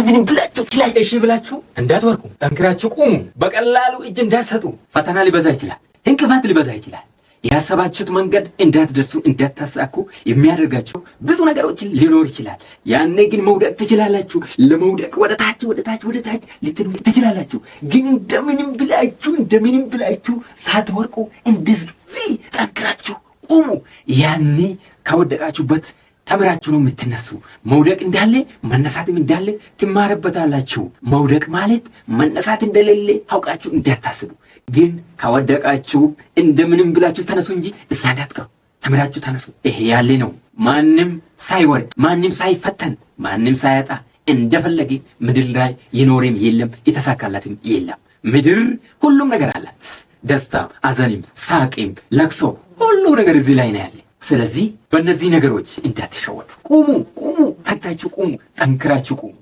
እንደምንም ብላችሁ እሺ ብላችሁ እንዳትወርቁ ጠንክራችሁ ቁሙ። በቀላሉ እጅ እንዳትሰጡ። ፈተና ሊበዛ ይችላል፣ እንቅፋት ሊበዛ ይችላል። ያሰባችሁት መንገድ እንዳትደርሱ እንዳታሳኩ የሚያደርጋችሁ ብዙ ነገሮች ሊኖር ይችላል። ያኔ ግን መውደቅ ትችላላችሁ። ለመውደቅ ወደ ታች ልትሉ ትችላላችሁ። ግን እንደምንም ብላችሁ ሳትወርቁ እንደዚህ ጠንክራችሁ ቁሙ። ያኔ ከወደቃችሁበት ተምራችሁ ነው የምትነሱ። መውደቅ እንዳለ መነሳትም እንዳለ ትማረበታላችሁ። መውደቅ ማለት መነሳት እንደሌለ አውቃችሁ እንዳታስቡ። ግን ከወደቃችሁ እንደምንም ብላችሁ ተነሱ እንጂ እዛ እንዳትቀሩ። ተምራችሁ ተነሱ። ይሄ ያለ ነው። ማንም ሳይወርቅ፣ ማንም ሳይፈተን፣ ማንም ሳያጣ እንደፈለገ ምድር ላይ ይኖርም የለም የተሳካላትም የለም። ምድር ሁሉም ነገር አላት። ደስታ፣ አዘንም፣ ሳቅም፣ ለቅሶ ሁሉ ነገር እዚህ ላይ ነው ያለ። ስለዚህ በእነዚህ ነገሮች እንዳትሸወዱ። ቁሙ፣ ተግታችሁ ቁሙ፣ ጠንክራችሁ ቁሙ።